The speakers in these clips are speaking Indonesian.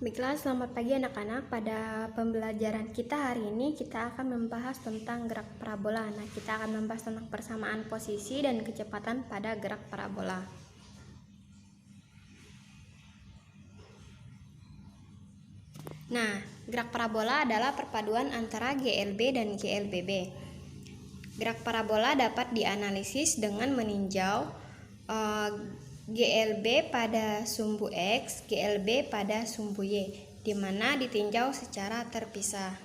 Baiklah, selamat pagi anak-anak. Pada pembelajaran kita hari ini kita akan membahas tentang gerak parabola. Nah, kita akan membahas tentang persamaan posisi dan kecepatan pada gerak parabola. Nah, gerak parabola adalah perpaduan antara GLB dan GLBB. Gerak parabola dapat dianalisis dengan meninjau GLB pada sumbu X, GLB pada sumbu Y, di mana ditinjau secara terpisah.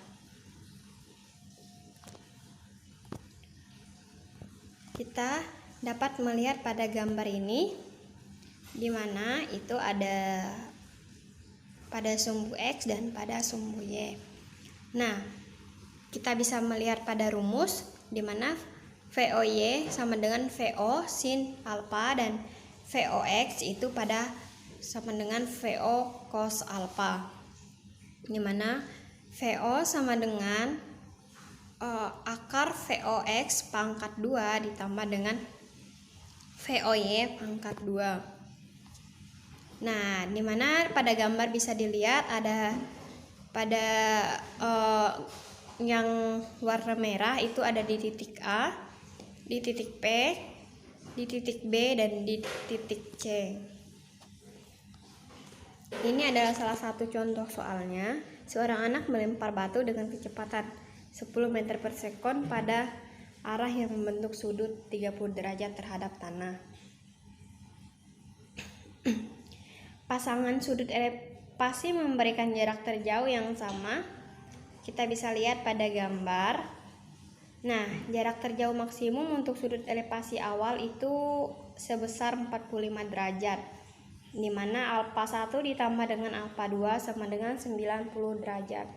Kita dapat melihat pada gambar ini, di mana itu ada pada sumbu X dan pada sumbu Y. Nah, kita bisa melihat pada rumus, di mana VOY sama dengan VO sin alfa dan VOX itu sama dengan VO cos alfa, di mana VO sama dengan akar VOX pangkat 2 ditambah dengan VOY pangkat 2. Nah, di mana pada gambar bisa dilihat ada pada yang warna merah itu ada di titik A, di titik P, di titik B, dan di titik C. Ini adalah salah satu contoh soalnya. Seorang anak melempar batu dengan kecepatan 10 meter per sekon pada arah yang membentuk sudut 30 derajat terhadap tanah. Pasangan sudut elevasi memberikan jarak terjauh yang sama. Kita bisa lihat pada gambar. Nah, jarak terjauh maksimum untuk sudut elevasi awal itu sebesar 45 derajat, di mana alfa 1 ditambah dengan alfa 2 sama dengan 90 derajat.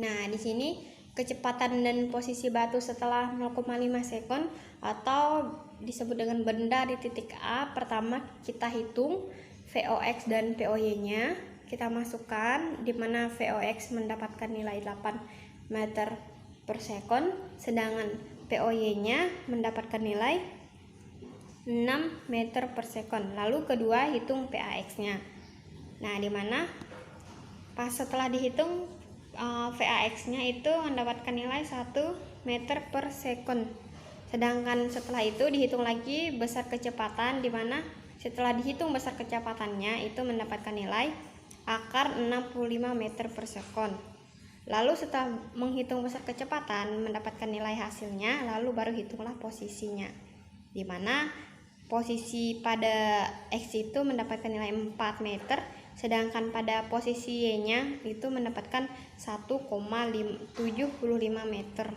Nah, di sini kecepatan dan posisi batu setelah 0,5 sekon atau disebut dengan benda di titik A. Pertama kita hitung VOX dan VOY-nya, kita masukkan, di mana VOX mendapatkan nilai 8 meter per sekon, sedangkan VOY-nya mendapatkan nilai 6 meter per sekon. Lalu kedua hitung PAX-nya. Nah, di mana pas setelah dihitung VAX-nya itu mendapatkan nilai 1 meter per sekon. Sedangkan setelah itu dihitung lagi besar kecepatan, di mana setelah dihitung besar kecepatannya itu mendapatkan nilai akar 65 meter per sekon. Lalu setelah menghitung besar kecepatan mendapatkan nilai hasilnya, lalu baru hitunglah posisinya, di mana posisi pada X itu mendapatkan nilai 4 meter, sedangkan pada posisi Y-nya itu mendapatkan 1,75 meter.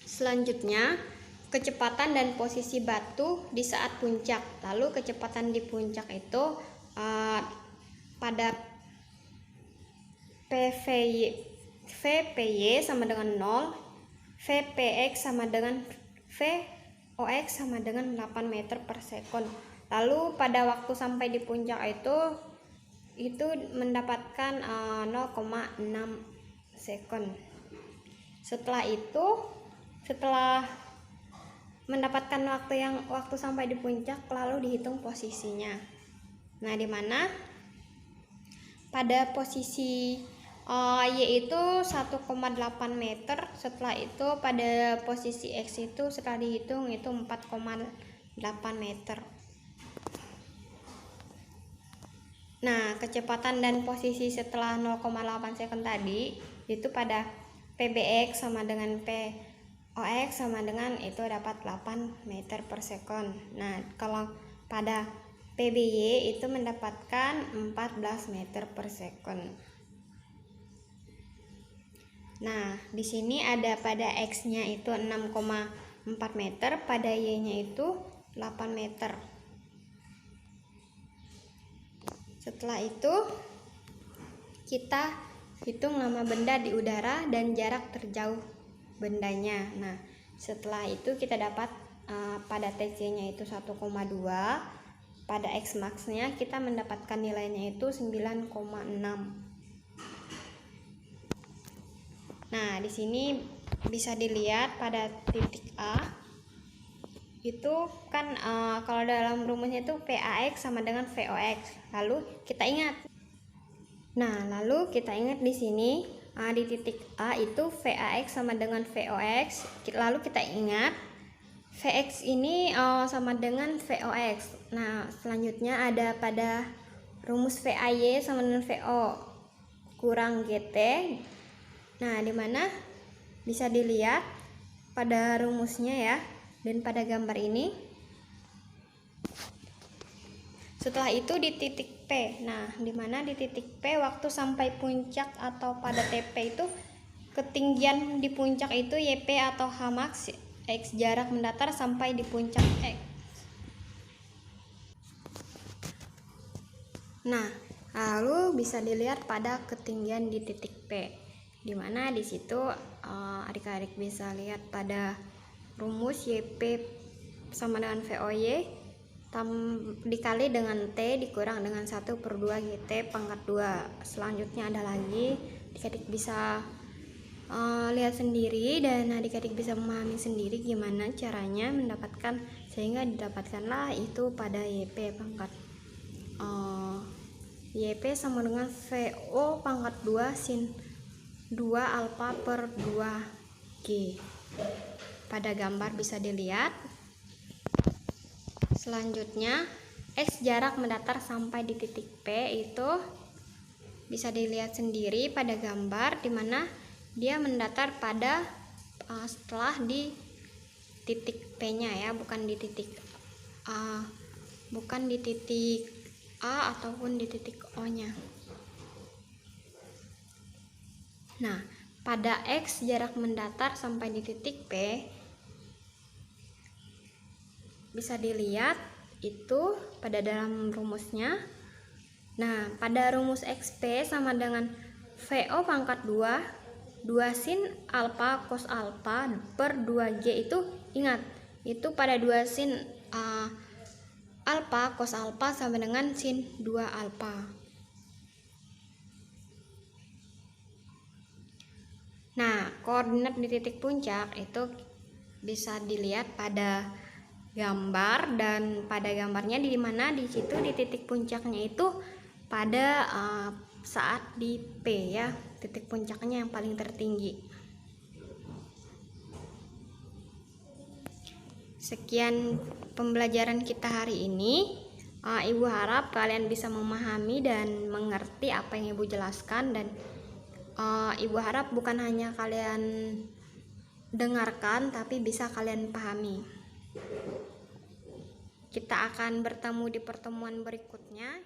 Selanjutnya, kecepatan dan posisi batu di saat puncak. Lalu kecepatan di puncak itu pada VPY sama dengan 0, VPX sama dengan VOX sama dengan 8 meter per sekon. Lalu pada waktu sampai di puncak itu mendapatkan 0,6 sekon. Setelah mendapatkan waktu sampai di puncak, lalu dihitung posisinya. Nah, di mana pada posisi Y itu 1,8 meter. Setelah itu pada posisi X itu setelah dihitung itu 4,8 meter. Nah, kecepatan dan posisi setelah 0,8 sekon tadi itu pada PBX sama dengan POX sama dengan itu dapat 8 meter per sekon. Nah, kalau pada PBY itu mendapatkan 14 meter per sekon. Nah, di sini ada pada X-nya itu 6,4 meter, pada Y-nya itu 8 meter. Setelah itu kita hitung lama benda di udara dan jarak terjauh bendanya. Nah, setelah itu kita dapat pada TC-nya itu 1,2, pada X max-nya kita mendapatkan nilainya itu 9,6. Nah, di sini bisa dilihat pada titik A itu kan kalau dalam rumusnya itu PAX sama dengan VOX. Lalu kita ingat. Nah, lalu kita ingat di sini di titik A itu VAX sama dengan VOX. Lalu kita ingat VX ini sama dengan VOX. Nah, selanjutnya ada pada rumus VAY sama dengan VO kurang GT. Nah, dimana bisa dilihat pada rumusnya ya, dan pada gambar ini. Setelah itu di titik P. Nah, dimana di titik P waktu sampai puncak atau pada TP itu ketinggian di puncak itu YP atau H max X jarak mendatar sampai di puncak X. Nah, lalu bisa dilihat pada ketinggian di titik P, dimana di situ adik-adik bisa lihat pada rumus YP sama dengan VOY dikali dengan T dikurang dengan 1/2 GT pangkat 2. Selanjutnya ada lagi, adik-adik bisa lihat sendiri dan adik-adik bisa memahami sendiri gimana caranya mendapatkan, sehingga didapatkanlah itu pada YP pangkat YP sama dengan VO pangkat 2 sin 2 alfa per 2G. Pada gambar bisa dilihat. Selanjutnya X jarak mendatar sampai di titik P itu bisa dilihat sendiri pada gambar, dimana dia mendatar pada setelah di titik P nya ya, bukan di titik A ataupun di titik O nya. Nah, pada X jarak mendatar sampai di titik P bisa dilihat itu pada dalam rumusnya. Nah, pada rumus XP sama dengan VO pangkat 2 sin alfa cos alfa per 2G itu ingat, itu pada 2 sin alfa cos alfa sama dengan sin 2 alfa. Nah, koordinat di titik puncak itu bisa dilihat pada gambar, dan pada gambarnya di mana di situ di titik puncaknya itu pada saat di P ya, titik puncaknya yang paling tertinggi. Sekian pembelajaran kita hari ini. Ibu harap kalian bisa memahami dan mengerti apa yang Ibu jelaskan, dan Ibu harap bukan hanya kalian dengarkan tapi bisa kalian pahami. Kita akan bertemu di pertemuan berikutnya.